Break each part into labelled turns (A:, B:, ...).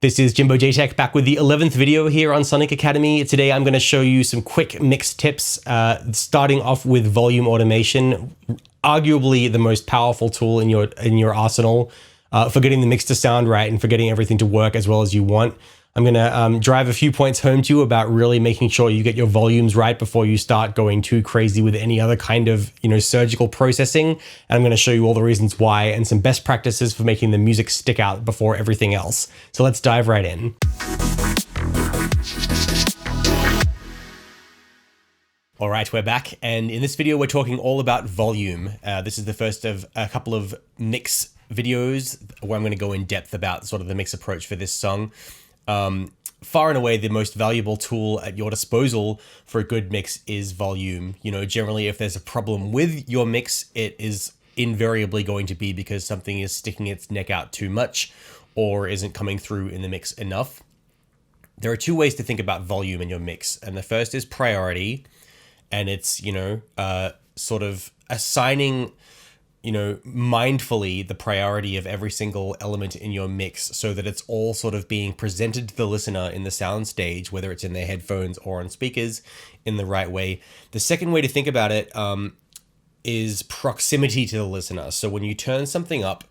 A: This is Jimbo JTech back with the 11th video here on Sonic Academy. Today I'm going to show you some quick mix tips, starting off with volume automation, arguably the most powerful tool in your arsenal for getting the mix to sound right and for getting everything to work as well as you want. I'm going to drive a few points home to you about really making sure you get your volumes right before you start going too crazy with any other kind of, surgical processing. And I'm going to show you all the reasons why and some best practices for making the music stick out before everything else. So let's dive right in. All right, we're back. And in this video, we're talking all about volume. This is the first of a couple of mix videos where I'm going to go in depth about sort of the mix approach for this song. Far and away, the most valuable tool at your disposal for a good mix is volume. Generally, if there's a problem with your mix, it is invariably going to be because something is sticking its neck out too much or isn't coming through in the mix enough. There are two ways to think about volume in your mix. And the first is priority. And it's, sort of assigning mindfully the priority of every single element in your mix so that it's all sort of being presented to the listener in the sound stage, whether it's in their headphones or on speakers, in the right way. The second way to think about it is proximity to the listener. So when you turn something up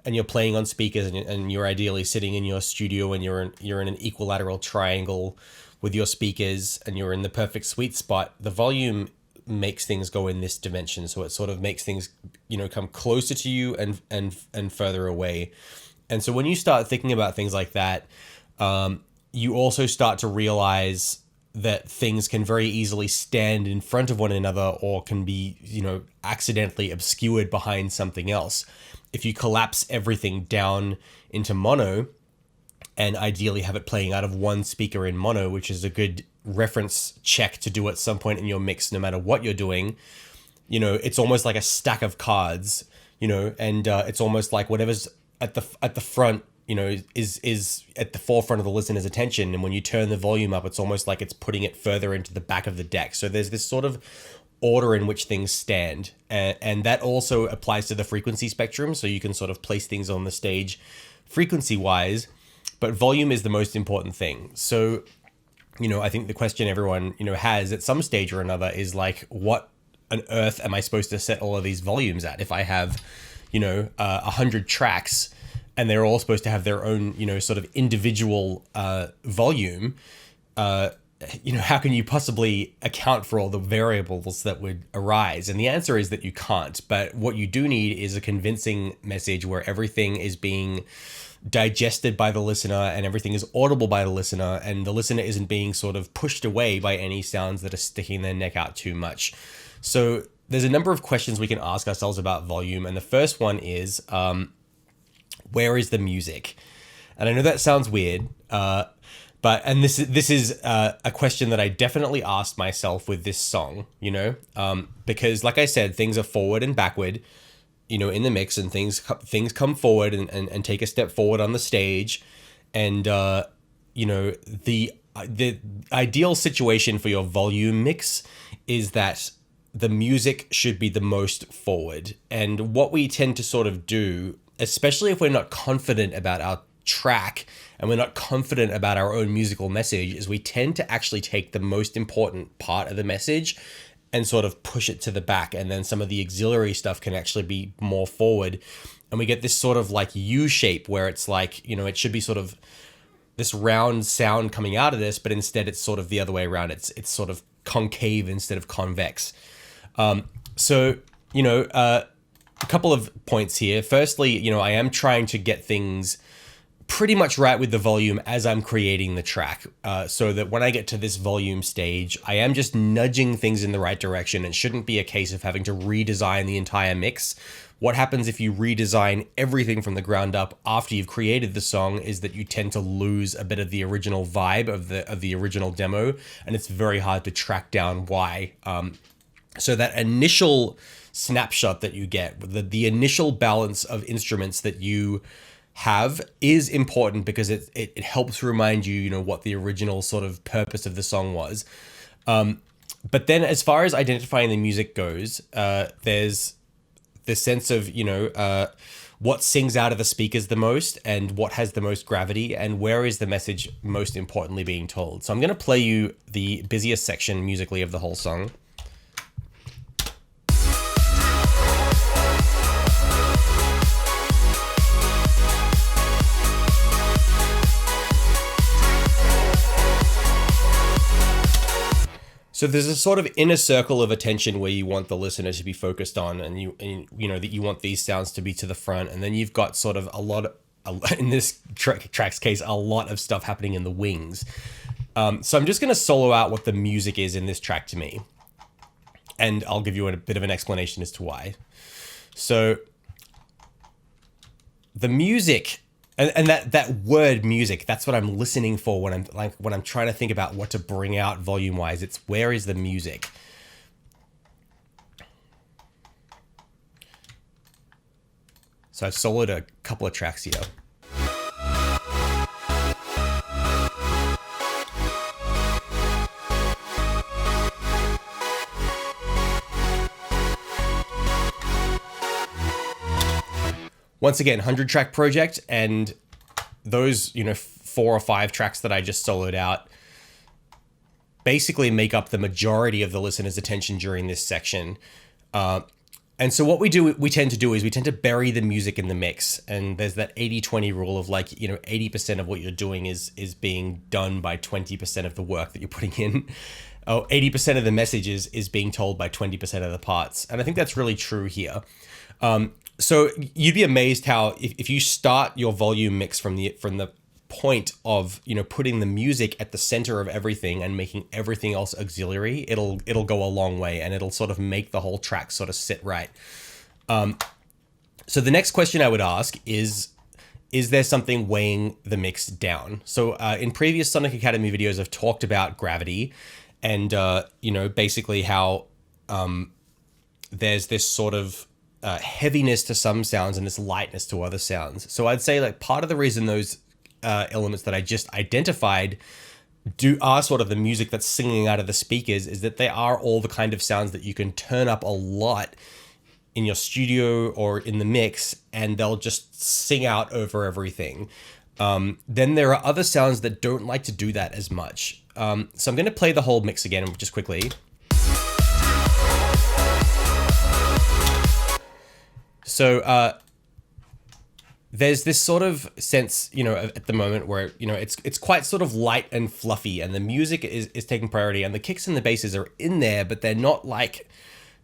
A: and you're playing on speakers and you're ideally sitting in your studio and you're in an equilateral triangle with your speakers and you're in the perfect sweet spot, the volume makes things go in this dimension. So it sort of makes things, come closer to you and further away. And so when you start thinking about things like that, you also start to realize that things can very easily stand in front of one another or can be, accidentally obscured behind something else. If you collapse everything down into mono and ideally have it playing out of one speaker in mono, which is a good reference check to do at some point in your mix, no matter what you're doing, it's almost like a stack of cards, and it's almost like whatever's at the front, is at the forefront of the listener's attention. And when you turn the volume up, it's almost like it's putting it further into the back of the deck. So there's this sort of order in which things stand. And that also applies to the frequency spectrum. So you can sort of place things on the stage frequency wise, but volume is the most important thing. So I think the question everyone, has at some stage or another is like, what on earth am I supposed to set all of these volumes at? If I have, 100 tracks and they're all supposed to have their own, sort of individual volume, how can you possibly account for all the variables that would arise? And the answer is that you can't. But what you do need is a convincing message where everything is being digested by the listener and everything is audible by the listener, and the listener isn't being sort of pushed away by any sounds that are sticking their neck out too much. So there's a number of questions we can ask ourselves about volume, and the first one is, where is the music? And I know that sounds weird, but this is a question that I definitely asked myself with this song, because like I said, things are forward and backward, in the mix, and things come forward and take a step forward on the stage. And, the ideal situation for your volume mix is that the music should be the most forward. And what we tend to sort of do, especially if we're not confident about our track and we're not confident about our own musical message, is we tend to actually take the most important part of the message and sort of push it to the back. And then some of the auxiliary stuff can actually be more forward. And we get this sort of like U shape where it's like, it should be sort of this round sound coming out of this, but instead it's sort of the other way around. It's sort of concave instead of convex. A couple of points here. Firstly, I am trying to get things pretty much right with the volume as I'm creating the track, so that when I get to this volume stage, I am just nudging things in the right direction. It shouldn't be a case of having to redesign the entire mix. What happens if you redesign everything from the ground up after you've created the song is that you tend to lose a bit of the original vibe of the original demo, and it's very hard to track down why. So that initial snapshot that you get, the initial balance of instruments that you have is important because it helps remind you, what the original sort of purpose of the song was. But then as far as identifying the music goes, there's the sense of, what sings out of the speakers the most and what has the most gravity and where is the message most importantly being told. So I'm going to play you the busiest section musically of the whole song. So there's a sort of inner circle of attention where you want the listener to be focused on, and you know that you want these sounds to be to the front, and then you've got sort of in this track's case, a lot of stuff happening in the wings. So I'm just going to solo out what the music is in this track to me, and I'll give you a bit of an explanation as to why. So the music. And that word music, that's what I'm listening for when I'm trying to think about what to bring out volume wise. It's where is the music? So I've soloed a couple of tracks here. Once again, 100-track project, and those, 4 or 5 tracks that I just soloed out basically make up the majority of the listener's attention during this section. And so what we tend to bury the music in the mix. And there's that 80-20 rule of 80% of what you're doing is being done by 20% of the work that you're putting in. 80% of the messages is being told by 20% of the parts. And I think that's really true here. So you'd be amazed how if you start your volume mix from the point of putting the music at the center of everything and making everything else auxiliary, it'll go a long way, and it'll sort of make the whole track sort of sit right. So the next question I would ask is there something weighing the mix down? So in previous Sonic Academy videos, I've talked about gravity and basically how there's this sort of heaviness to some sounds and this lightness to other sounds. So I'd say part of the reason those elements that I just identified are sort of the music that's singing out of the speakers is that they are all the kind of sounds that you can turn up a lot in your studio or in the mix, and they'll just sing out over everything. Then there are other sounds that don't like to do that as much. So I'm going to play the whole mix again just quickly. So there's this sort of sense, at the moment where, it's quite sort of light and fluffy, and the music is taking priority, and the kicks and the basses are in there, but they're not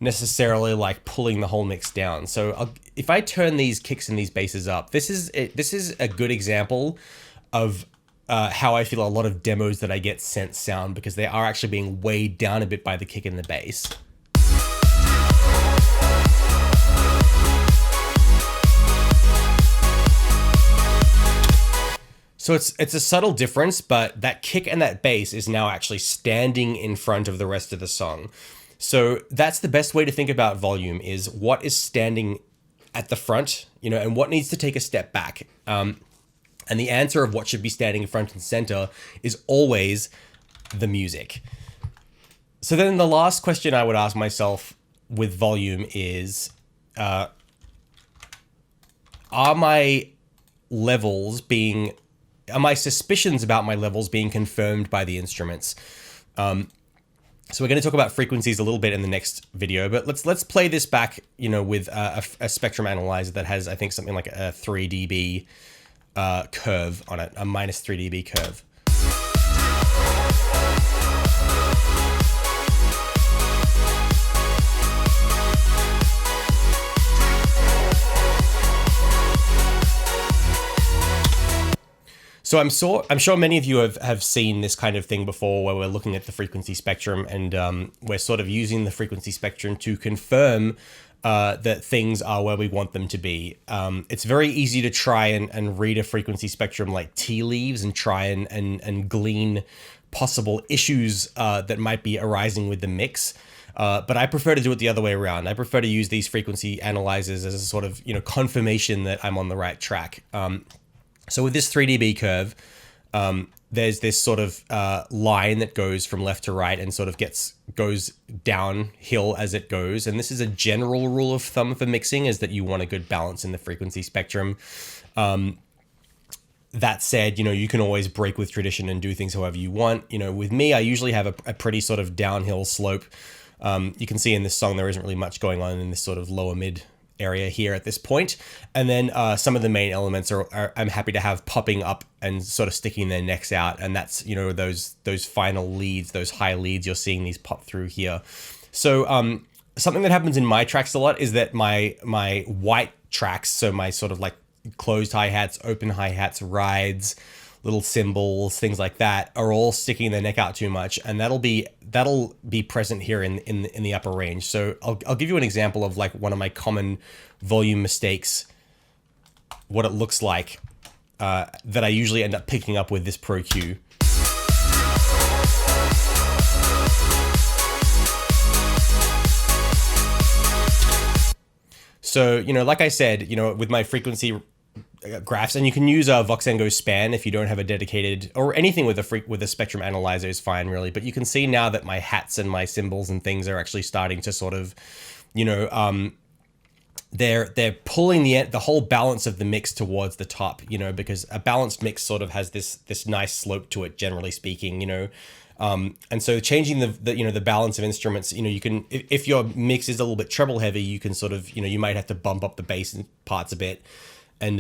A: necessarily pulling the whole mix down. So if I turn these kicks and these basses up, this is a good example of how I feel a lot of demos that I get sent sound, because they are actually being weighed down a bit by the kick and the bass. So it's a subtle difference, but that kick and that bass is now actually standing in front of the rest of the song. So that's the best way to think about volume, is what is standing at the front, and what needs to take a step back. And the answer of what should be standing in front and center is always the music. So then the last question I would ask myself with volume is, are my suspicions about my levels being confirmed by the instruments? So we're going to talk about frequencies a little bit in the next video, but let's play this back, with a spectrum analyzer that has, I think, something like a 3 dB curve on it, a minus 3 dB curve. So I'm sure many of you have seen this kind of thing before, where we're looking at the frequency spectrum, and we're sort of using the frequency spectrum to confirm that things are where we want them to be. It's very easy to try and read a frequency spectrum like tea leaves and try and glean possible issues that might be arising with the mix. But I prefer to do it the other way around. I prefer to use these frequency analyzers as a sort of confirmation that I'm on the right track. So with this 3 dB curve, there's this sort of line that goes from left to right and sort of goes downhill as it goes. And this is a general rule of thumb for mixing, is that you want a good balance in the frequency spectrum. That said, you can always break with tradition and do things however you want. With me, I usually have a pretty sort of downhill slope. You can see in this song there isn't really much going on in this sort of lower mid area here at this point. And then some of the main elements are I'm happy to have popping up and sort of sticking their necks out. And that's, those final leads, those high leads, you're seeing these pop through here. So something that happens in my tracks a lot is that my white tracks, so my sort of like closed hi-hats, open hi-hats, rides, little cymbals, things like that, are all sticking their neck out too much, and that'll be present here in the upper range. So I'll give you an example of like one of my common volume mistakes, what it looks like, that I usually end up picking up with this Pro Q. So, like I said, with my frequency graphs, and you can use Voxengo span if you don't have a dedicated, or anything with a spectrum analyzer is fine, really. But you can see now that my hats and my cymbals and things are actually starting to sort of, they're pulling the whole balance of the mix towards the top, because a balanced mix sort of has this nice slope to it, generally speaking, and so changing the balance of instruments, you can, if your mix is a little bit treble heavy, you can sort of, you might have to bump up the bass parts a bit and,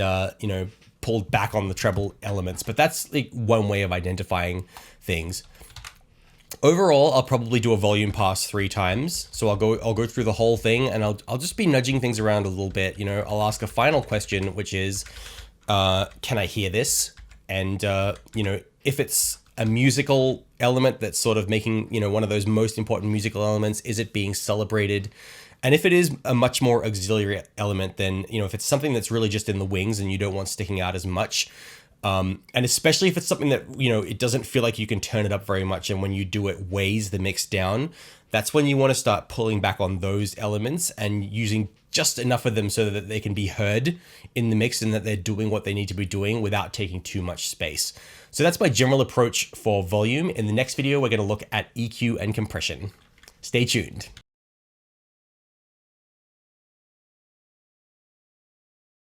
A: pull back on the treble elements. But that's like one way of identifying things. Overall, I'll probably do a volume pass 3 times. So I'll go through the whole thing, and I'll just be nudging things around a little bit. I'll ask a final question, which is, can I hear this? And, if it's a musical element that's sort of making, one of those most important musical elements, is it being celebrated? And if it is a much more auxiliary element, then, if it's something that's really just in the wings and you don't want sticking out as much, and especially if it's something that, it doesn't feel like you can turn it up very much, and when you do it weighs the mix down, that's when you want to start pulling back on those elements and using just enough of them so that they can be heard in the mix and that they're doing what they need to be doing without taking too much space. So that's my general approach for volume. In the next video, we're going to look at EQ and compression. Stay tuned.